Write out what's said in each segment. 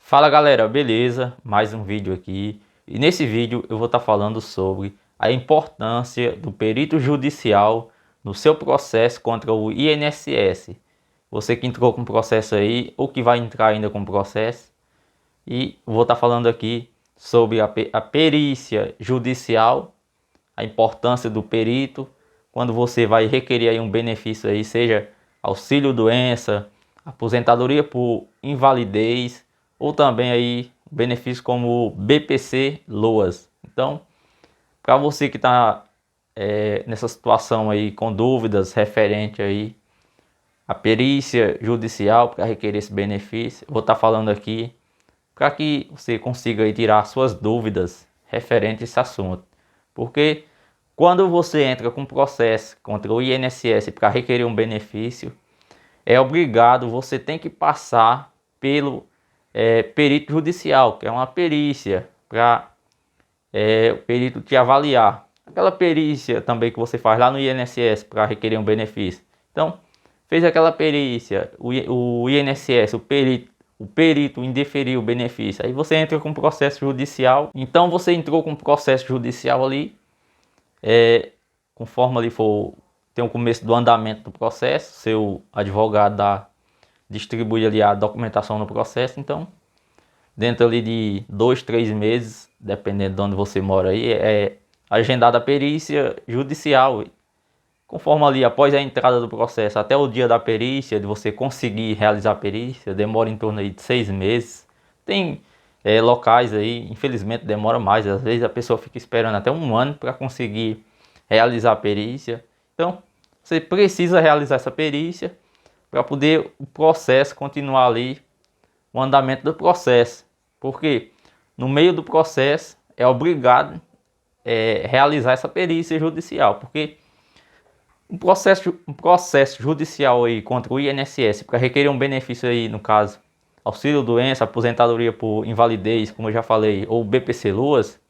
Fala galera, beleza? Mais um vídeo aqui. E nesse vídeo eu vou estar falando sobre a importância do perito judicial no seu processo contra o INSS. Você que entrou com processo aí ou que vai entrar ainda com processo. E vou estar falando aqui sobre a perícia judicial, a importância do perito quando você vai requerer aí um benefício aí, seja auxílio doença, aposentadoria por invalidez ou também aí benefícios como BPC Loas. Então, para você que está nessa situação aí com dúvidas referente aí à perícia judicial para requerer esse benefício, eu vou estar falando aqui para que você consiga aí tirar suas dúvidas referente a esse assunto. Porque quando você entra com processo contra o INSS para requerer um benefício, é obrigado, você tem que passar pelo perito judicial, que é uma perícia para o perito te avaliar. Aquela perícia também que você faz lá no INSS para requerer um benefício. Então, fez aquela perícia, o INSS, o perito indeferiu o benefício. Aí você entra com processo judicial. Então, você entrou com processo judicial ali, conforme ali for, tem o começo do andamento do processo, seu advogado distribui ali a documentação no processo. Então, dentro ali de 2, 3 meses, dependendo de onde você mora aí, é agendada a perícia judicial. Conforme ali, após a entrada do processo, até o dia da perícia, de você conseguir realizar a perícia, demora em torno aí de 6 meses. Tem locais aí, infelizmente demora mais, às vezes a pessoa fica esperando até um ano para conseguir realizar a perícia. Então, você precisa realizar essa perícia para poder o processo continuar ali, o andamento do processo. Porque no meio do processo é obrigado realizar essa perícia judicial, porque um processo judicial aí contra o INSS para requerer um benefício aí, no caso, auxílio doença, aposentadoria por invalidez, como eu já falei, ou BPC Loas,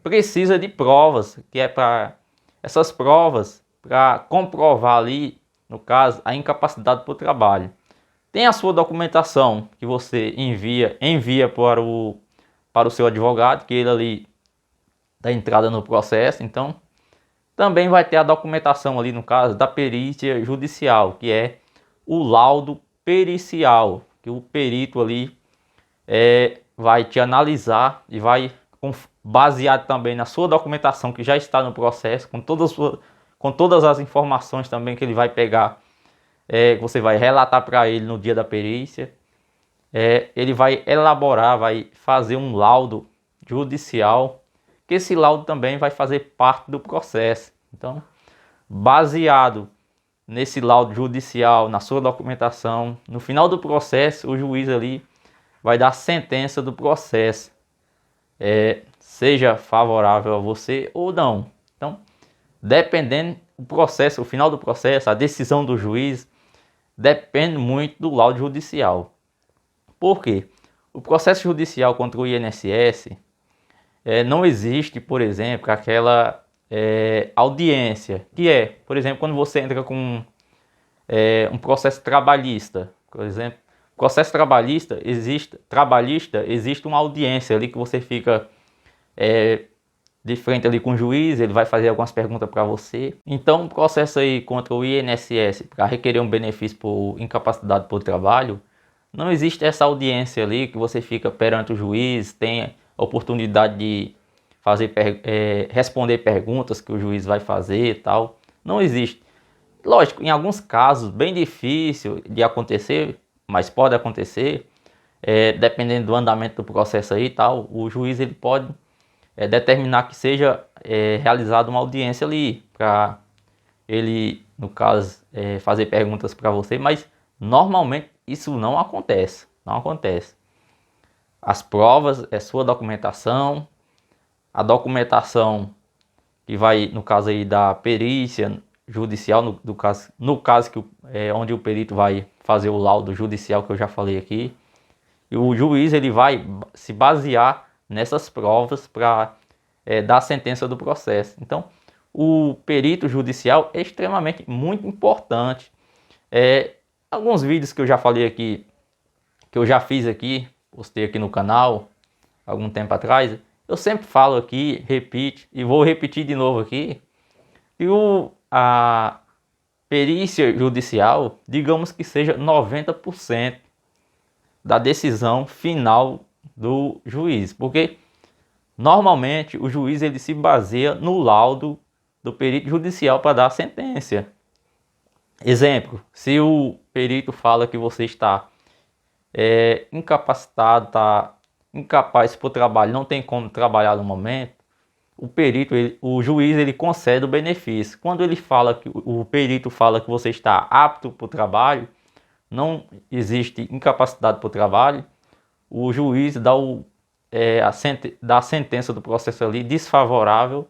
precisa de provas, que é para essas provas para comprovar ali, no caso, a incapacidade por trabalho. Tem a sua documentação que você envia para o seu advogado, que ele ali dá entrada no processo. Então, também vai ter a documentação ali, no caso, da perícia judicial, que é o laudo pericial, que o perito ali vai te analisar e vai, baseado também na sua documentação que já está no processo, com todas as informações também que ele vai pegar, você vai relatar para ele no dia da perícia. Ele vai elaborar, vai fazer um laudo judicial, que esse laudo também vai fazer parte do processo. Então, baseado nesse laudo judicial, na sua documentação, no final do processo, o juiz ali vai dar a sentença do processo, seja favorável a você ou não. Então, dependendo do processo, o final do processo, a decisão do juiz, depende muito do laudo judicial. Por quê? O processo judicial contra o INSS, não existe, por exemplo, aquela audiência, que por exemplo, quando você entra com um processo trabalhista, por exemplo, processo trabalhista existe uma audiência ali que você fica de frente ali com o juiz, ele vai fazer algumas perguntas para você. Então, o processo aí contra o INSS para requerer um benefício por incapacidade por trabalho, não existe essa audiência ali que você fica perante o juiz, tem a oportunidade de responder perguntas que o juiz vai fazer e tal. Não existe. Lógico, em alguns casos, bem difícil de acontecer, mas pode acontecer, dependendo do andamento do processo aí e tal, o juiz ele pode determinar que seja realizada uma audiência ali, para ele, no caso, fazer perguntas para você, mas normalmente isso não acontece, não acontece. As provas, sua documentação, a documentação que vai, no caso aí da perícia judicial, no caso que onde o perito vai fazer o laudo judicial que eu já falei aqui, e o juiz ele vai se basear nessas provas para dar a sentença do processo. Então, o perito judicial é extremamente muito importante. Alguns vídeos que eu já falei aqui que eu já fiz aqui, postei aqui no canal algum tempo atrás, eu sempre falo aqui, repito e vou repetir de novo aqui, que a perícia judicial, digamos que seja 90% da decisão final do juiz, porque normalmente o juiz ele se baseia no laudo do perito judicial para dar a sentença. Exemplo, se o perito fala que você está incapacitado, está incapaz para o trabalho, não tem como trabalhar no momento, o juiz ele concede o benefício. Quando ele fala que o perito fala que você está apto para o trabalho, não existe incapacidade para o trabalho, o juiz dá a sentença do processo ali desfavorável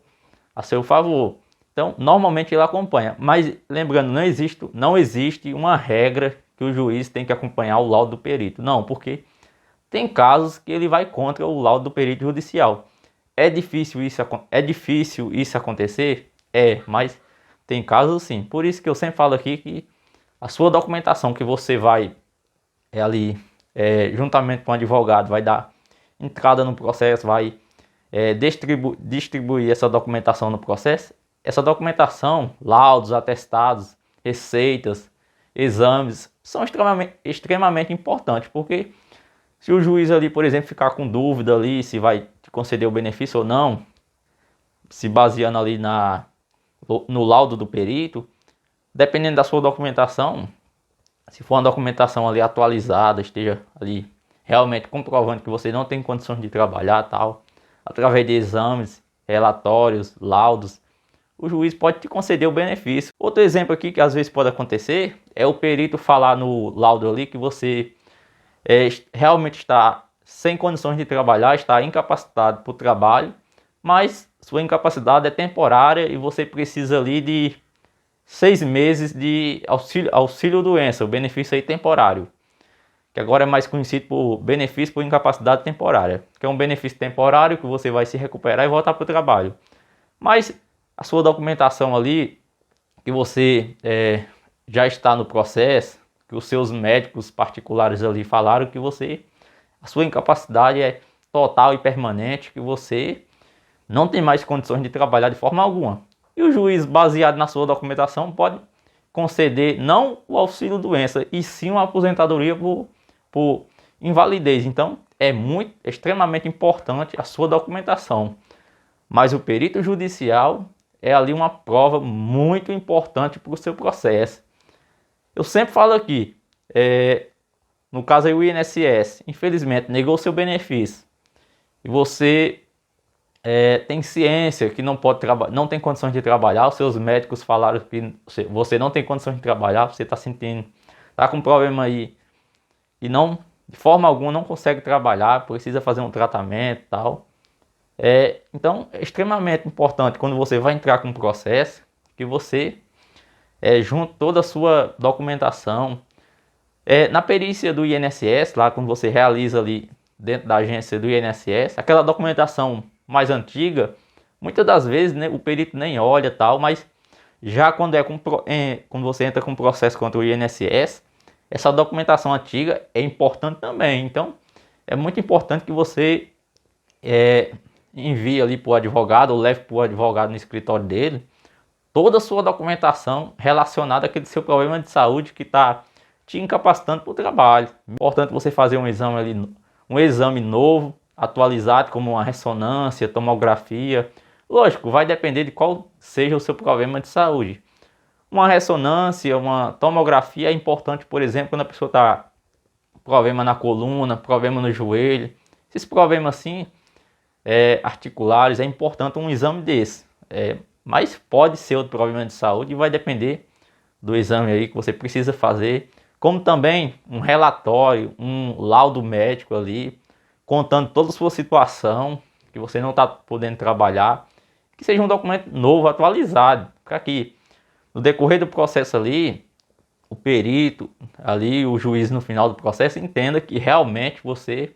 a seu favor. Então, normalmente ele acompanha, mas lembrando, não existe uma regra que o juiz tem que acompanhar o laudo do perito. Não, porque tem casos que ele vai contra o laudo do perito judicial. É difícil isso acontecer? Mas tem casos sim. Por isso que eu sempre falo aqui que a sua documentação que você vai juntamente com o advogado, vai dar entrada no processo, vai distribuir essa documentação no processo. Essa documentação, laudos, atestados, receitas, exames, são extremamente importantes, porque se o juiz ali, por exemplo, ficar com dúvida ali se vai te conceder o benefício ou não, se baseando ali no laudo do perito, dependendo da sua documentação, se for uma documentação ali atualizada, esteja ali realmente comprovando que você não tem condições de trabalhar, tal, através de exames, relatórios, laudos, o juiz pode te conceder o benefício. Outro exemplo aqui que às vezes pode acontecer é o perito falar no laudo ali que você realmente está sem condições de trabalhar, está incapacitado para o trabalho, mas sua incapacidade é temporária e você precisa ali de 6 meses de auxílio doença, o benefício aí temporário, que agora é mais conhecido por benefício por incapacidade temporária, que é um benefício temporário que você vai se recuperar e voltar para o trabalho. Mas a sua documentação ali, que você já está no processo, que os seus médicos particulares ali falaram que a sua incapacidade é total e permanente, que você não tem mais condições de trabalhar de forma alguma. E o juiz, baseado na sua documentação, pode conceder não o auxílio doença, e sim uma aposentadoria por invalidez. Então é extremamente importante a sua documentação. Mas o perito judicial é ali uma prova muito importante para o seu processo. Eu sempre falo aqui, no caso aí o INSS, infelizmente negou seu benefício e você tem ciência que não pode não tem condições de trabalhar, os seus médicos falaram que você não tem condições de trabalhar, você está com problema aí e não, de forma alguma, não consegue trabalhar, precisa fazer um tratamento e tal. Então é extremamente importante quando você vai entrar com um processo que você junte toda a sua documentação. Na perícia do INSS, lá quando você realiza ali dentro da agência do INSS, aquela documentação mais antiga, muitas das vezes, né, o perito nem olha tal, mas já quando quando você entra com processo contra o INSS, essa documentação antiga é importante também. Então é muito importante que você envie ali para o advogado, ou leve para o advogado no escritório dele toda a sua documentação relacionada àquele seu problema de saúde que está te incapacitando para o trabalho. É importante você fazer um exame novo, atualizado, como uma ressonância, tomografia. Lógico, vai depender de qual seja o seu problema de saúde. Uma ressonância, uma tomografia é importante, por exemplo, quando a pessoa está com problema na coluna, problema no joelho. Esses problemas assim, articulares, é importante um exame desse. Mas pode ser outro problema de saúde e vai depender do exame aí que você precisa fazer. Como também um relatório, um laudo médico ali, contando toda a sua situação, que você não está podendo trabalhar, que seja um documento novo, atualizado, para que no decorrer do processo ali, o perito, ali o juiz no final do processo entenda que realmente você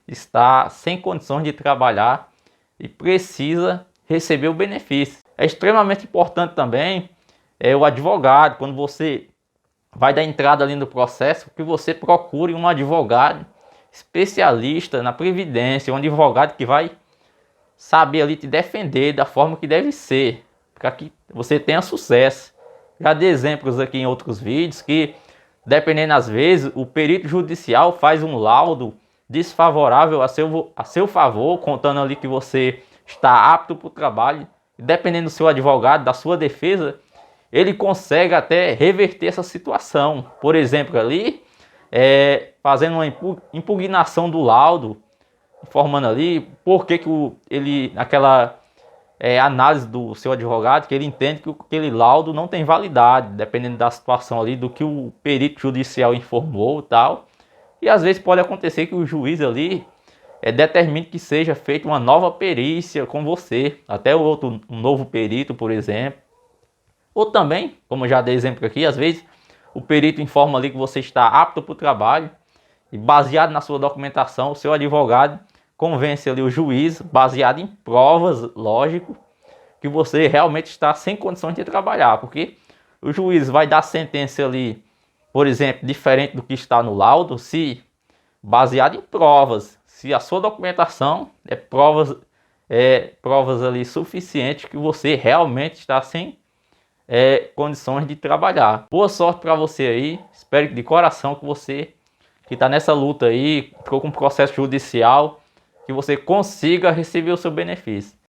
está sem condições de trabalhar e precisa receber o benefício. É extremamente importante também o advogado, quando você vai dar entrada ali no processo, que você procure um advogado especialista na previdência, um advogado que vai saber ali te defender da forma que deve ser, para que você tenha sucesso. Já dei exemplos aqui em outros vídeos que, dependendo às vezes, o perito judicial faz um laudo desfavorável a seu favor, contando ali que você está apto para o trabalho. Dependendo do seu advogado, da sua defesa, ele consegue até reverter essa situação. Por exemplo, ali, fazendo uma impugnação do laudo, informando ali por que naquela análise do seu advogado, que ele entende que aquele laudo não tem validade, dependendo da situação ali, do que o perito judicial informou e tal. E às vezes pode acontecer que o juiz ali determine que seja feita uma nova perícia com você, até um novo perito, por exemplo. Ou também, como eu já dei exemplo aqui, às vezes o perito informa ali que você está apto para o trabalho e, baseado na sua documentação, o seu advogado convence ali o juiz, baseado em provas, lógico, que você realmente está sem condições de trabalhar, porque o juiz vai dar sentença ali, por exemplo, diferente do que está no laudo, se baseado em provas, se a sua documentação provas ali suficientes que você realmente está sem condições de trabalhar. Boa sorte para você aí, espero de coração que você que está nessa luta aí, ficou com um processo judicial, que você consiga receber o seu benefício.